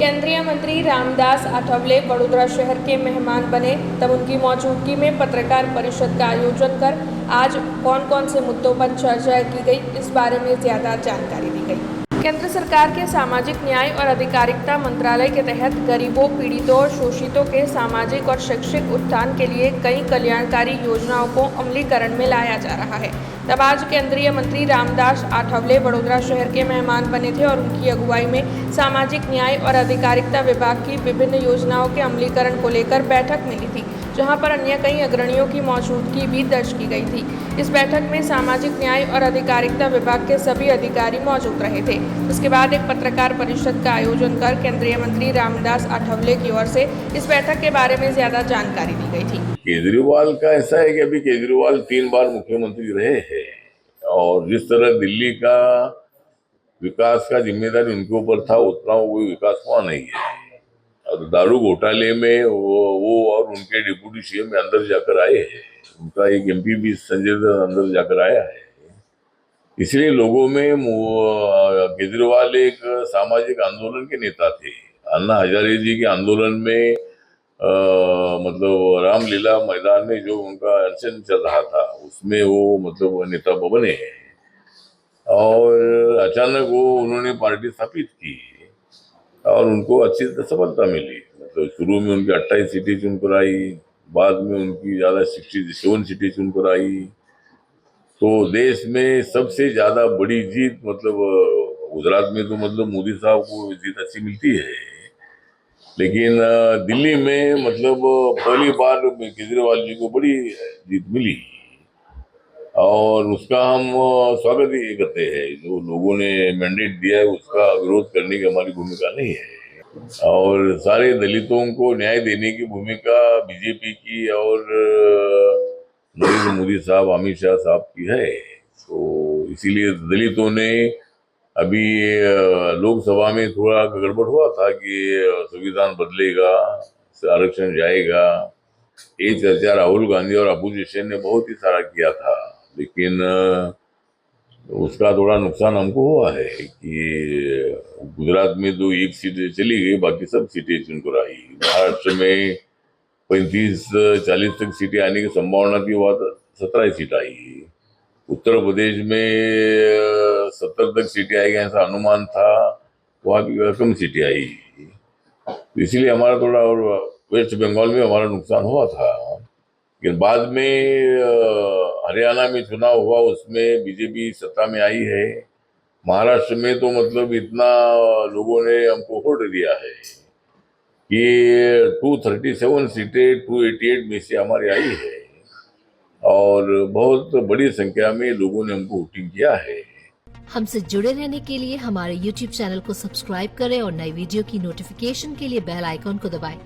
केंद्रीय मंत्री रामदास आठवले वडोदरा शहर के मेहमान बने, तब उनकी मौजूदगी में पत्रकार परिषद का आयोजन कर आज कौन कौन से मुद्दों पर चर्चा की गई, इस बारे में ज्यादा जानकारी दी गई। केंद्र सरकार के सामाजिक न्याय और अधिकारिता मंत्रालय के तहत गरीबों, पीड़ितों और शोषितों के सामाजिक और शैक्षिक उत्थान के लिए कई कल्याणकारी योजनाओं को अमलीकरण में लाया जा रहा है। तब आज केंद्रीय मंत्री रामदास आठवले वडोदरा शहर के मेहमान बने थे और उनकी अगुवाई में सामाजिक न्याय और अधिकारिता विभाग की विभिन्न योजनाओं के अमलीकरण को लेकर बैठक मिली थी, जहां पर अन्य कई अग्रणियों की मौजूदगी भी दर्ज की गई थी। इस बैठक में सामाजिक न्याय और अधिकारिता विभाग के सभी अधिकारी मौजूद रहे थे। उसके बाद एक पत्रकार परिषद का आयोजन कर केंद्रीय मंत्री रामदास आठवले की ओर से इस बैठक के बारे में ज्यादा जानकारी दी गई थी। केजरीवाल का ऐसा है कि अभी केजरीवाल 3 बार मुख्यमंत्री रहे हैं और जिस तरह दिल्ली का विकास का जिम्मेदारी उनके ऊपर था, उतना वो विकास हुआ नहीं है। और दारू घोटाले में वो और उनके डिप्टी सीएम में अंदर जाकर आए हैं। उनका एक एमपी भी संजय दत्त अंदर जाकर आया है। इसलिए लोगों में केजरीवाल एक सामाजिक आंदोलन के नेता थे। अन्ना हजारे जी के आंदोलन में मतलब रामलीला मैदान में जो उनका अनशन चल रहा था, उसमें वो मतलब नेता बने हैं और अचानक वो उन्होंने पार्टी स्थापित की और उनको अच्छी सफलता मिली। मतलब शुरू में उनकी 28 सीटें चुनकर आई, बाद में उनकी ज्यादा 67 सीटें चुनकर आई। तो देश में सबसे ज्यादा बड़ी जीत मतलब गुजरात में तो मतलब मोदी साहब को जीत अच्छी मिलती है, लेकिन दिल्ली में मतलब पहली बार केजरीवाल जी को बड़ी जीत मिली और उसका हम स्वागत ही करते हैं। जो लोगों ने मैंडेट दिया है उसका विरोध करने की हमारी भूमिका नहीं है और सारे दलितों को न्याय देने की भूमिका बीजेपी की और नरेंद्र मोदी साहब, अमित शाह साहब की है। तो इसीलिए दलितों ने अभी लोकसभा में थोड़ा गड़बड़ हुआ था कि संविधान बदलेगा, आरक्षण जाएगा। ये चर्चा राहुल गांधी और अपोजिशन ने बहुत ही सारा किया था, लेकिन उसका थोड़ा नुकसान हमको हुआ है कि गुजरात में तो एक सीट चली गई, बाकी सब सीटें चुनकर आई। महाराष्ट्र में 35-40 तक सीटें आने की संभावना थी, वहां 17 सीट आई। उत्तर प्रदेश में 70 तक सीटें आएगी ऐसा अनुमान था, वहां भी कम सीटें आई। इसलिए हमारा थोड़ा, और वेस्ट बंगाल में हमारा नुकसान हुआ था। लेकिन बाद में हरियाणा में चुनाव हुआ, उसमें बीजेपी सत्ता में आई है। महाराष्ट्र में तो मतलब इतना लोगों ने हमको वोट दिया है कि 237 सीटें 288 में से हमारी आई है और बहुत बड़ी संख्या में लोगों ने हमको वोटिंग किया है। हमसे जुड़े रहने के लिए हमारे YouTube चैनल को सब्सक्राइब करें और नई वीडियो की नोटिफिकेशन के लिए बेल आइकॉन को दबाएं।